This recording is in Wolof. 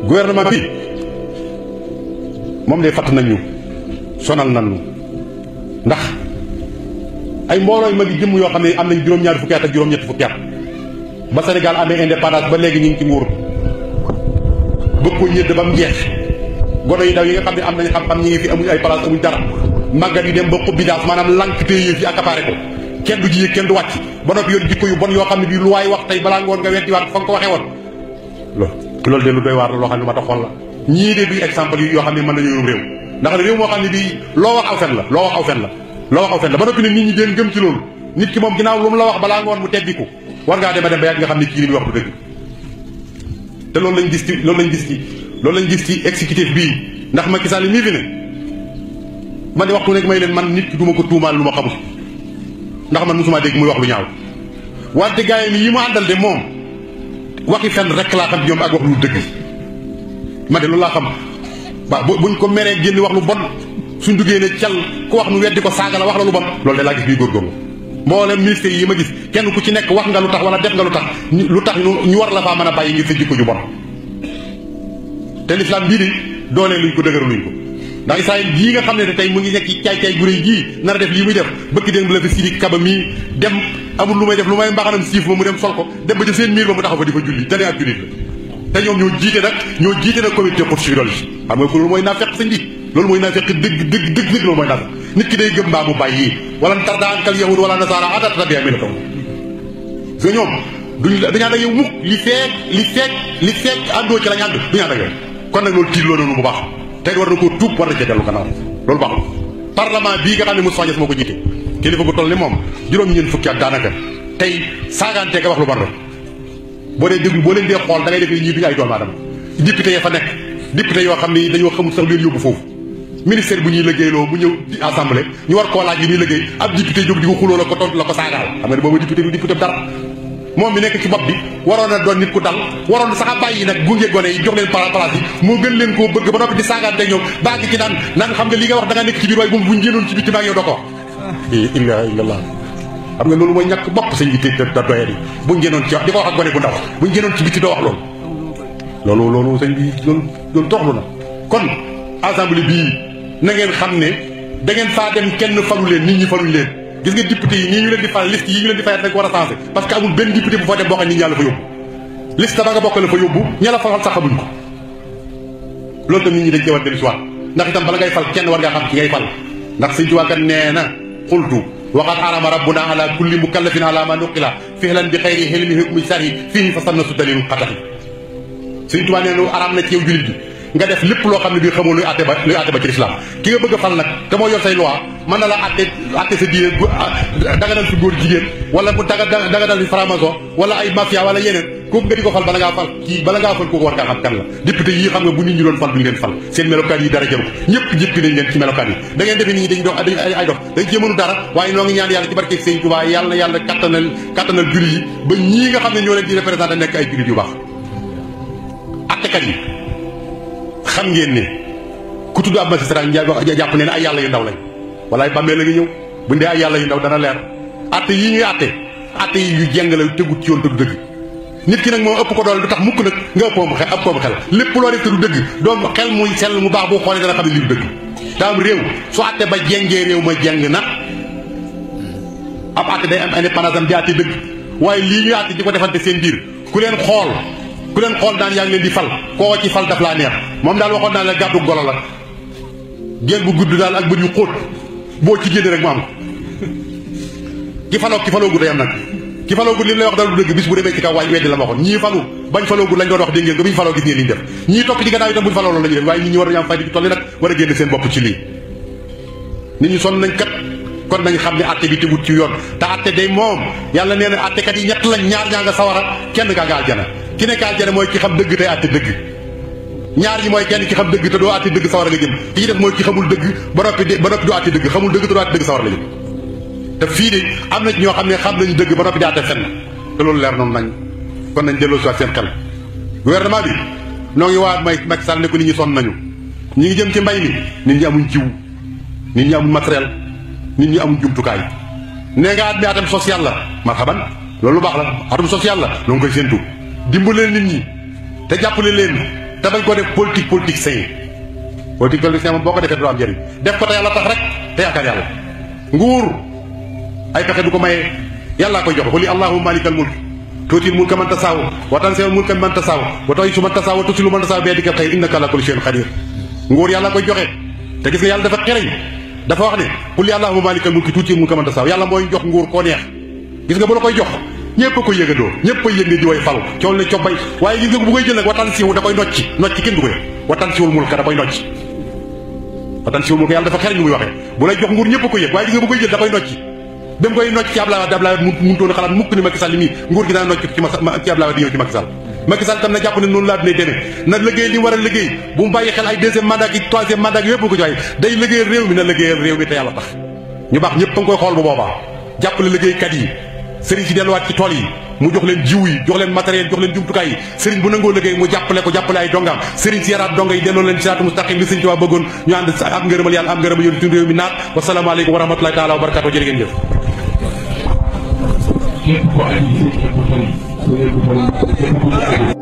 gouvernement bi moom de fatt nañ ñu sonal nañ ñu ndax ay mbooloo yu mag yi jëmm yoo xam ne am nañ juróom-ñaari fukki at ak juróom-ñetti fukki at ba Sénégal amee indépendance ba léegi ñu ngi ci nguur bëgg ko ñëdd ba mu jeex gono yi daw yi nga xam ne am nañ xam-xam ñi ngi fi amuñ ay place amuñ dara màggat yi dem ba xubbi daas maanaam lank téye fi accaparé ko kenn du ji yëg kenn du wàcc ba noppi yoon jikko yu bon yoo xam ne bii lu waay wax tey balaa ngoon nga weddi waat fa nga ko waxee woon loolu de lu doy waar la loo xam ne lu ma tax xool la ñii de duy exemple yi yoo xam ne mën nañu yorum réew ndax réew moo xam ne bii loo wax aw fen la ba noppi ne nit ñi deen gëm ci loolu nit ki moom ginnaaw lu mu la wax balaa ngoon mu teddiku war ngaa dem ba yàgg nga xam ne kii li muy wax du dëgg te loolu lañ gis ci exécutif bii ndax Macky Sall mii fi ne man di waxtu nekk may leen man nit ki duma ko tuumaal lu ma xamul ndax man mosuma dégg muy wax lu ñaaw wante gars yi mu àndal de moom waxi fen rek laa xam ñoom ak wax lu dëgg man de loolu laa xam waaw buñ ko meree génn wax lu bon suñ duggee ne cal ku wax nu weddi ko saaga la wax la lu bon loolu de laa gis bii góorgóorlu mboolem ministère yi ma gis kenn ku ci nekk wax nga lu tax wala def nga lu tax ñu war la faa mën a bàyyi ngir sa jikko ju bon te l'islam bii di doole luñ ko dëgëru luñ ko ndax Israël jii nga xam ne tey mu ngi nekk ci caay-caay gu réy gii nar a def lii muy def bëkk démb la fi Sidi Kaba mii dem amul lu may def lu may mbaxanam siif ma mu dem sol ko dem ba ca seen miir ba mu taxaw fa di fa julli te ne ak jullit la te ñoom ñoo jiite nag comité pour civil xam nga ko loolu mooy naafeq sëñ bi loolu mooy naafeq dëgg loolu mooy naafeq nit ki day gëm mbaa mu bàyyi wala tarda ankal yahud wala nasara hatta tattabi'a millatahum parce que ñoom dañu ànd ak yow mukk li feek àndoo ci lañ ànd duñu ànd ak yow kon nag loolu tiit loo noonu bu baax tey war na koo tuub war na ca dellu gannaaw loolu baaxul parlement bii nga xam ne Moustapha Niasse moo ko jiite kilifa gu toll ni moom juróom-ñeent fukki at daanaka tey saagaantee ka wax lu bon rek boo dee déglu boo leen dee xool da ngay def ñii duñu ay doomu aadama député ya fa nekk député yoo xam ne dañoo xamul sax leen yóbbu foofu ministère bu ñuy liggéeyloo bu ñëw assemblée ñu war koo laaj li ñuy liggéey ab député jóg di ko xuloo la ko tontu la ko saagaal xam nga ne boobu député du député dara moom mi nekk ci bopp bi waroon na doon nit ku dal waroon sax a bàyyi nag gunge gone yi jox leen place yi moo gën leen koo bëgg ba noppi di saagaante ñoom baa ngi ci naan xam nga li nga wax da nga nekk ci biir waaye bu buñ génnoon ci bitti maa ngi yow doo ko wax illa illallah xam nga loolu mooy ñàkk bopp sañ bi te da doye di buñ génnoon ci wax di ko wax ak gone bu ndaw buñ génnoon ci bitti doo wax loolu sañ bi loolu toxlu na kon assemblée bii na ngeen xam ne da ngeen faa dem kenn falu leen nit ñi faluñ leen gis nga député yi nii ñu leen di fal liste yi ñu leen di fayat nag war a changé parce que amul benn député bu fa dem boo xam ne nit ñaa la fa yóbbu liste ba nga bokk la fa yóbbu ña la fal sax xamuñ ko loolu tam nit ñi dañ cee war dellu si waat ndax itam bala ngay fal kenn war ngaa xam ci ngay fal ndax Sëñ Tuubaa kat nee na xultu waxat arama rabbuna ala kulli mukallafin ala ma nuqila fihlan bi xayri hilmi hukmi sari fihi fa sanna su dalilu xataxi Sëñ Tuubaa nee na aram na ci yow julit bi nga def lépp loo xam ne bii xamoo luy àtte ba ci lislaam ki nga bëgg a fal nag te moo yor say loi mën na la àtte sa diine daganal fi góor jigéen wala mu daganal fi franc-maçon wala ay mafia wala yeneen kooku nga di ko fal bala ngaa fal kooku war ngaa xam kan la député yi xam nga bu nit ñi doon fal duñu leen fal seen melokaan yi dara jaru ñëpp jëppi nañ leen ci melokaan yi da ngeen defee nit ñi dañ dox ay dox dañ cee mënu dara waaye noo ngi ñaan yàlla ci barke Sëñ Tuubaa yàlla na yàlla kattanal jullit yi ba ñii nga xam ne ñoo leen di représenté nekk ay jullit yu baax attekat yi xam ngeen ne ku tudd ab magistrat jàpp ne ay yàlla yu ndaw lañ walaay bàmmee la nga ñëw buñ dee ay yàlla yu ndaw dana leer atte yi ñuy atte yi yu jeng la tegut ci yoon te du dëgg nit ki nag moom ëpp ko doole du tax mukk nag nga ëppoom xel lépp loo def te du dëgg doom xel muy sell mu baax boo xoolee dana xam ne lii du dëgg daam réew su atte ba jengee réew ma jeng na ab atte day am indépendance am di atte dëgg waaye lii ñuy atte di ko defante seen biir ku leen xool daan yaa ngi leen di fal koo ci fal daf laa neex moom daal waxoon naa la gàddu golo la génn bu gudd daal ak bët yu xóot boo ci génne rek mu am ki faloogu day am nag ki faloogu li lay wax daal du dëgg bis bu demee ci kaw waay weddi la ma waxoon ñii falu bañ faloogu lañ doon wax dégg ngeen ko bi ñu faloo gis ngeen li ñu def ñii topp ci gannaaw itam buñ faloo loolu la ñuy def waaye nit ñi war nañu am fayda ci tolli nag war a génne seen bopp ci lii nit ñi sonn nañ kat kon nañ xam ne atte bi tegut ci yoon te atte day moom yàlla nee na attekat yi ñett lañ ñaar ñaa nga sawara kenn kaa nga aljana ki nekk aljana mooy ki xam dëgg tey atte dëgg ñaar ñi mooy kenn ki xam dëgg te doo atte dëgg sawara nga jëm ki ci def mooy ki xamul dëgg ba noppi du atte dëgg xamul dëgg te doo atte dëgg sawara la jëm te fii de am na ñoo xam ne xam nañu dëgg ba noppi di atte fenn te loolu leer noonu nañ kon nañ delloo si waat seen xel gouvernement bi noo ngi waa Macky Sall ne ko nit ñi sonn nañu ñi ngi jëm ci mbay mi nit ñi amuñ jiw nit ñi amuñ matériel nit ñi amuñ jumtukaay nee nga at mi atam social la marhaban loolu lu baax la atum social la noo ngi koy séentu dimbale nit ñi te jàppale leen te bañ ko def politique sain moom boo ko defee du am njëriñ def ko te yàlla tax rek te yaakaar yàlla nguur ay pexe du ko maye yàllaa koy joxe xuli allahumma malikal mulk tuutil mulka man tasaaw wa tanzi'ul mulka man tasaaw wa tu'izzu man tasaaw wa tuzillu man tasaaw bi yadikal xayr innaka ala kulli shay'in qadir nguur yàlla koy joxe te gis nga yàlla dafa xereñ dafa wax ne xuli allahumma malikal mulk tuutil mulka man tasaaw yàlla mooy jox nguur koo neex gis nga bu la koy jox ñëpp a koy yëgandoo ñëpp a yëg ne di way falu cool ne cobbay waaye gis nga bu koy jël nag watan siiw da koy nocci kenn du ko yëg watan siwul mulka da koy nocci watan siwul mulka yàlla dafa xereñ lu muy waxee bu lay jox nguur ñëpp a koy yëg waaye gis nga bu koy jël da koy nocci dem koy nocc ci Abdoulaye Wade mënutoon a xalaat mukk ni Macky Sall li mii nguur gi dana nocc ci Abdoulaye Wade ñëw ci Macky Sall Macky Sall tam na jàpp ne noonu laa dinay demee na liggéey li mu war a liggéey bu mu bàyyi xel ay deuxième mandat ki troisième mandat yëpp ko joxe day liggéeyal réew mi na liggéeyal réew mi te yàlla tax ñu baax ñëpp a ngi koy xool bu boobaa jàppale liggéeykat yi sëriñ si delluwaat ci tool yi mu jox leen jiw yi jox leen matériel jox leen jumtukaay yi sëriñ bu nangoo liggéey mu jàppale ko jàppale ay dongaam sëriñ si yaraat donga yi delloo leen siraatu mustaqim li sëriñ Tuubaa bëggoon ñu ànd am ngërëmal yàlla am ngërëmal yoon réew mi naat wasalaamaaleykum wa rahmatulahi taala wa barakatu jërë ngeen jëf képp ko andi képp ko